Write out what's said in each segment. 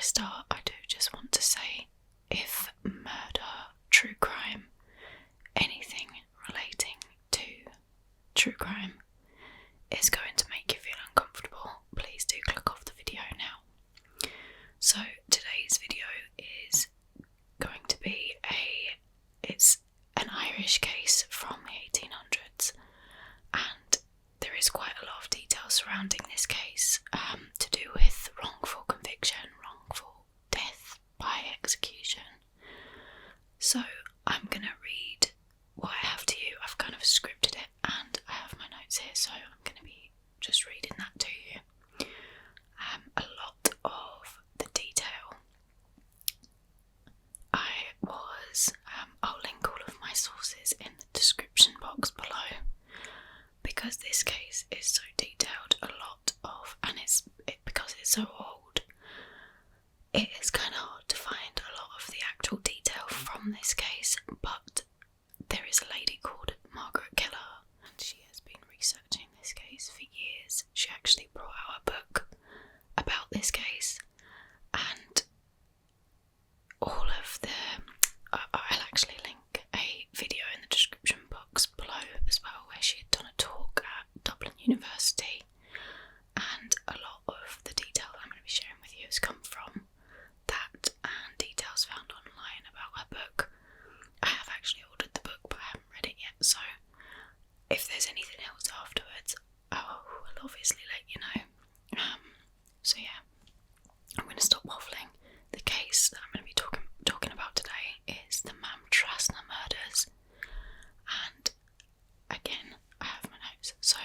start, I do just want to say, if murder, true crime, anything relating to true crime is going to make you feel uncomfortable, please do click off the video now. So today's video is going to be it's an Irish case from the 1800s, and there is quite a lot of detail surrounding this case to do with wrongful conviction, wrongful death by execution. So I'm going to read what I have to you. I've kind of scripted it and I have my notes here, so I'm going to be just reading that to you. A lot of the detail I'll link all of my sources in the description box below, because this case is so detailed, because it's so old, it is kind of hard to find a lot of the actual detail from this case. But there is a lady called Margaret Keller, and she has been researching this case for years. She actually brought out a book about this case, and all of I'll actually link a video in the description box below as well, where she had done a talk at Dublin University, and a lot of the detail that I'm going to be sharing with you has come from that and details found online about her book. I have actually ordered the book, but I haven't read it yet, so if there's anything else afterwards, I'll obviously let you know. So yeah, I'm going to stop waffling. The case that I'm going to be talking about today is the Maamtrasna murders, and again, I have my notes, so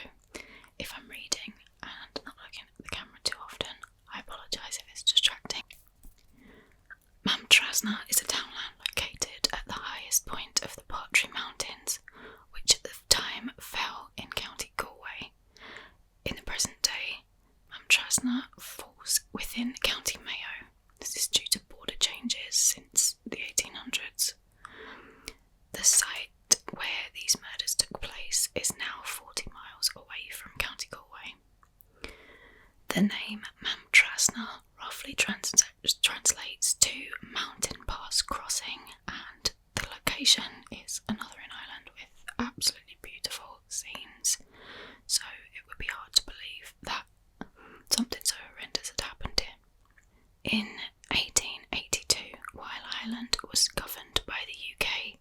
if I'm reading and not looking at the camera too often, I apologise if it's distracting. Maamtrasna is a townland located at the highest point of the Partry Mountains, which at the time fell in County Galway. In the present day, Maamtrasna falls within County Mayo. This is due to border changes since the 1800s. The site where these murders took place is now 40 miles away from County Galway. The name Maamtrasna roughly translates to mountain pass crossing, and the location is a Northern Ireland with absolutely beautiful scenes, so it would be hard to believe that something so horrendous had happened here. In 1882, while Ireland was governed by the UK,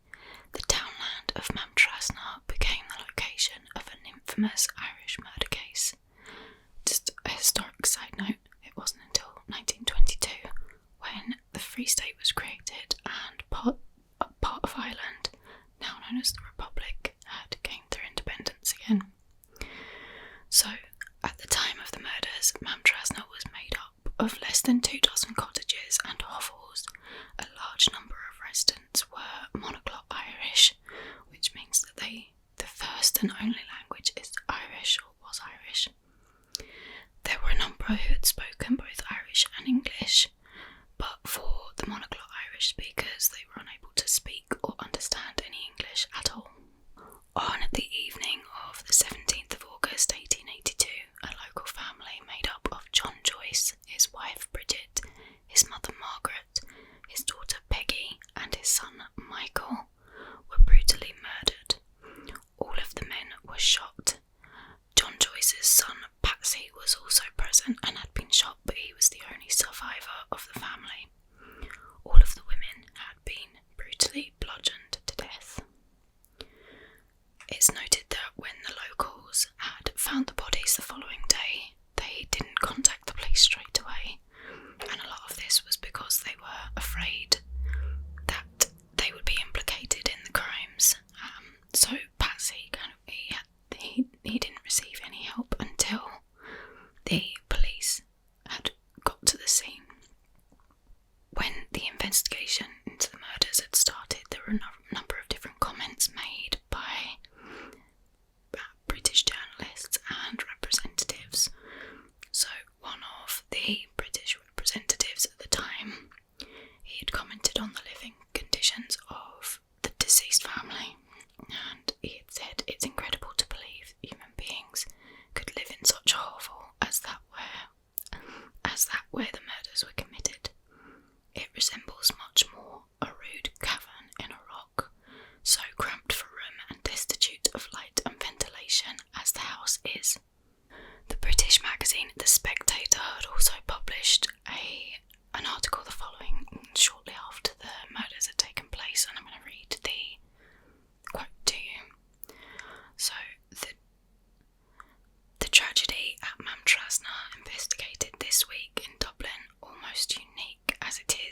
the townland of Maamtrasna became the location of an infamous Irish murder case. Just a historic side note, it wasn't until 1922 when the Free State was created and part of Ireland, now known as the Republic, had gained their independence again. So, at the time of the murders, Maamtrasna was made up of less than 24 cottages and hovels. A large number of residents were monoglot Irish, which means that the first and only language is Irish, or was Irish. There were a number who had spoken both Irish and English, but for the monoglot Irish speakers, they were unable to speak or understand any English at all. On the evening of the 17th of August 1882, a local family made up of John Joyce, his wife Bridget, his mother Margaret, his daughter Peggy, and his son Michael were brutally murdered. All of the men were shot. John Joyce's son Patsy was also present and had been shot, but he was the only survivor of the family. All of the women had been brutally bludgeoned to death. It's noted that when the locals had found the bodies the following day, they didn't contact the police straight away, and a lot of this was because they were afraid that they would be implicated in the crimes. So Patsy he didn't receive any help until the police had got to the scene.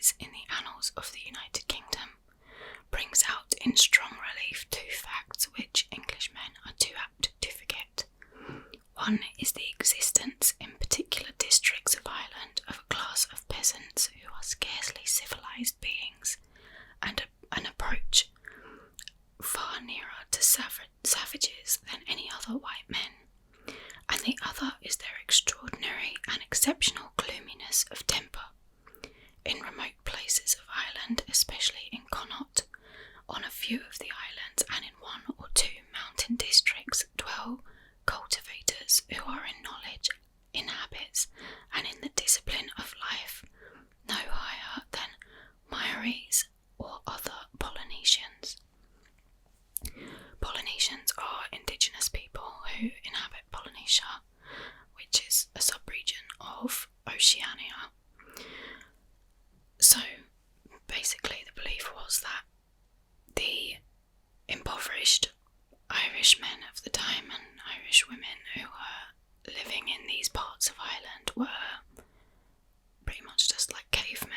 place in the annals of the United Kingdom, brings out in strong relief two facts which Englishmen are too apt to forget. One is the existence in particular districts of Ireland of a class of peasants who are scarcely civilised beings, and an approach far nearer to savages than any other white men, and the other is their extraordinary and exceptional gloominess of temper. In remote places of Ireland, especially in Connaught, on a few of the islands and in one or two mountain districts, dwell cultivators who are in knowledge, in habits, and in the discipline of life no higher than Maoris or other Polynesians. Polynesians are indigenous people who inhabit Polynesia, which is a sub-region of Oceania. So, basically the belief was that the impoverished Irish men of the time and Irish women who were living in these parts of Ireland were pretty much just like cavemen.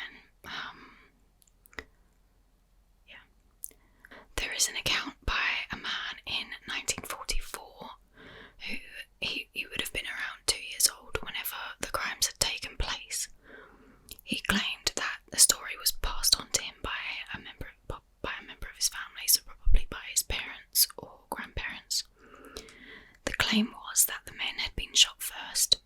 There is an account by a man in 1944 who he would have been around 2 years old whenever the crimes had taken place. He claimed that the story was passed on to him by a member of his family, so probably by his parents or grandparents. The claim was that the men had been shot first,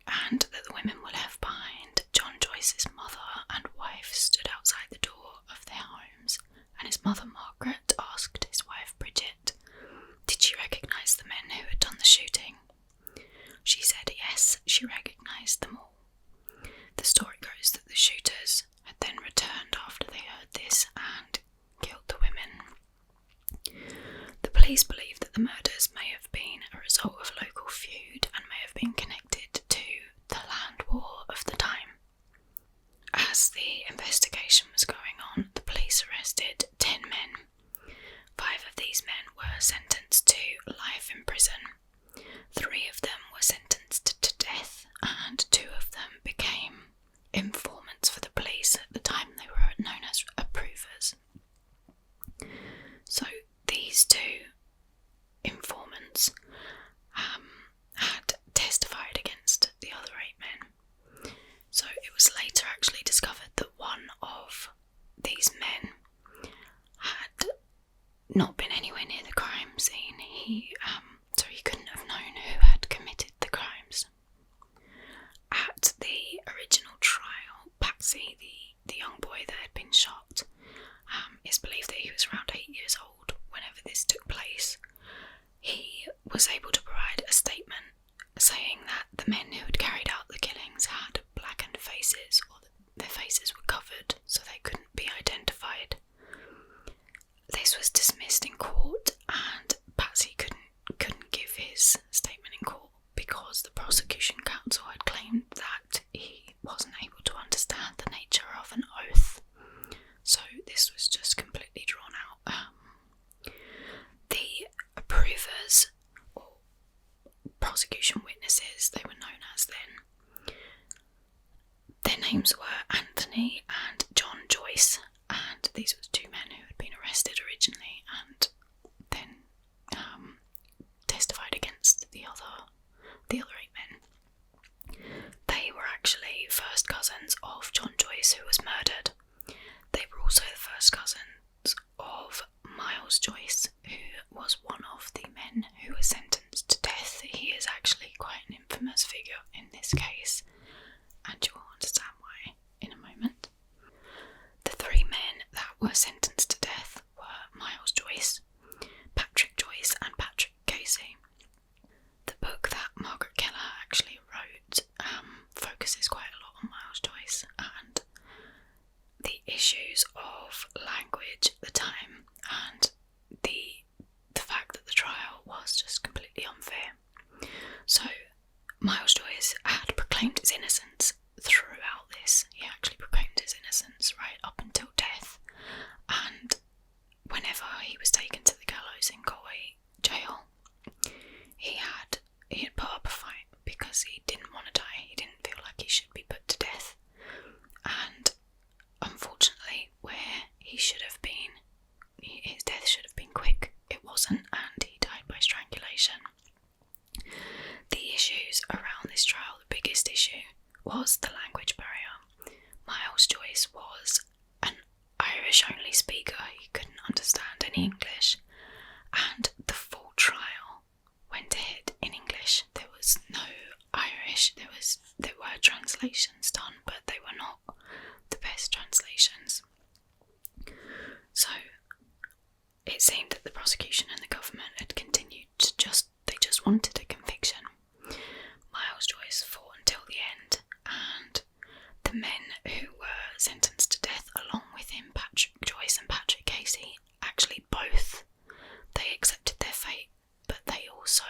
and that the women were left behind. John Joyce's mother and wife stood outside the door of their homes, and his mother Margaret asked his wife Bridget, did she recognise the men who had done the shooting? She said yes, she recognised them all. The story goes that the shooters had then returned after they heard this and killed the women. The police believe that the murders may have been a result of local feud and may have been connected to the land war of the time. As the investigation was going on, the police arrested 10 men. 5 of these men were sentenced to life in prison. 3 of them were sentenced to death, and 2 of them became informants for the police. At the time they were known as approvers. So these 2 informants had testified against the other 8 men. So it was later actually discovered that one of these men had not been anywhere near the crime scene. So he couldn't have known who had committed the crimes. At the original trial, Patsy, the young boy that had been shot, it's believed that he was around 8 years old whenever this took place. He was able to provide a statement saying that the men who had carried out the killings had blackened faces, or that their faces were covered so they couldn't be identified. This was dismissed in court, and Patsy couldn't give his statement in court because the prosecution counsel had claimed that he wasn't able to understand the nature of an oath. So this was just completely drawn out. The approvers, or prosecution witnesses, they were known as then, their names were Anthony and John Joyce, and these were 2 men who had been arrested originally and then testified against the other 8 men. They were actually first cousins of John Joyce, who was murdered. They were also the first cousins of Miles Joyce, who was one of the men who was sentenced to death. He is actually quite an infamous figure in this case, and you'll understand why in a moment. The 3 men that were sentenced to death were Miles Joyce, Patrick Joyce, and Patrick Casey. The book that Margaret Keller actually wrote focuses quite a lot on Miles Joyce and the issues of language at the time, and the fact that the trial was just completely unfair. So Miles Joyce had proclaimed his innocence throughout this. He actually proclaimed his innocence right up until death, and whenever he was taken to the gallows in Galway jail, he had put up a fight because he didn't want to die. He didn't feel like he should be put to death, and unfortunately it seemed that the prosecution and the government had continued to they just wanted a conviction. Miles Joyce fought until the end, and the men who were sentenced to death along with him, Patrick Joyce and Patrick Casey, actually both, they accepted their fate, but they also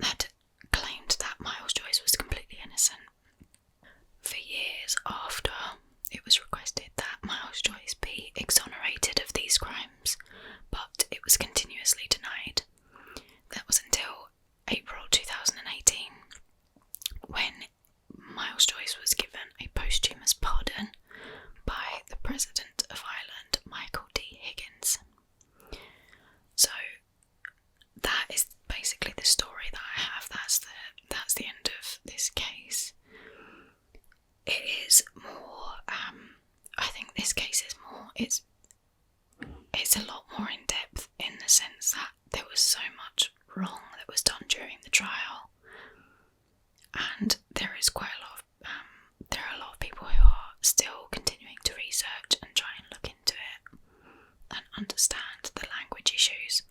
had claimed that Miles Joyce was completely innocent. For years after, it was requested that Miles Joyce be exonerated of these crimes, but it was continuously denied. That was until April 2018, when Miles Joyce was given a posthumous pardon by the President of Ireland, Michael D. Higgins. So that is basically the story that I have. That's the end of this case. It is more, I think this case is more, it's a lot more in depth, in the sense that there was so much wrong that was done during the trial, and there are a lot of people who are still continuing to research and try and look into it and understand the language issues.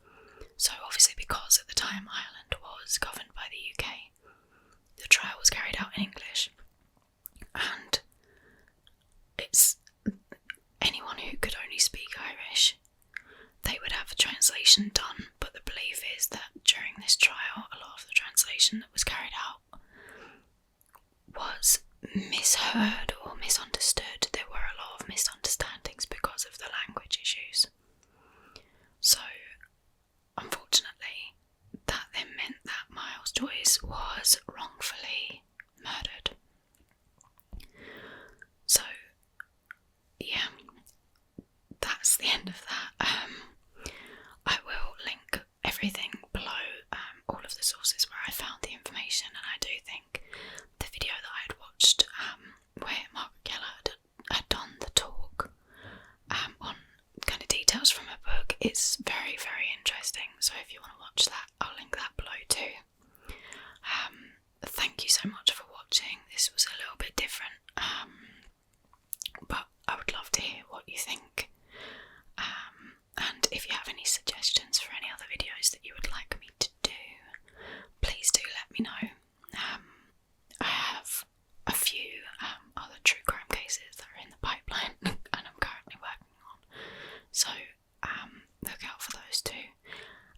So obviously, because at the time Ireland was governed by the UK, the trial was carried out in English, and it's anyone who could only speak Irish, they would have a translation done, but the belief is that during this trial, a lot of the translation that was carried out was misheard or misunderstood. There were a lot of misunderstandings because of the language issues. So, unfortunately, that then meant that Miles Joyce was wrongfully murdered. So, yeah, that's the end of that. I will link everything below, all of the sources where I found the information, and I do think the video that I had watched, where Margaret Keller had done the talk on kind of details from her book, is very, very interesting. So if you want to watch that, I'll link that below too. Thank you so much for watching. This was a little bit different, but I would love to hear what you think. And if you have any suggestions for any other videos that you would like me to do, please do let me know. I have a few other true crime cases that are in the pipeline and I'm currently working on, so look out for those too.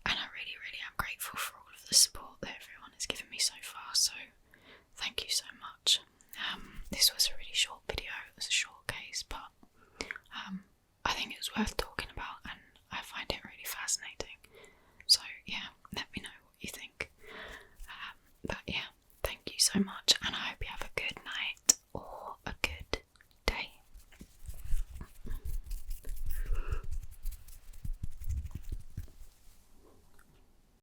And I really, really am grateful for all of the support that everyone has given me so far, so thank you so much. This was a really short video, it was a short case, but I think it was worth talking about, and I find it really fascinating. So yeah, let me know what you think. But yeah, thank you so much.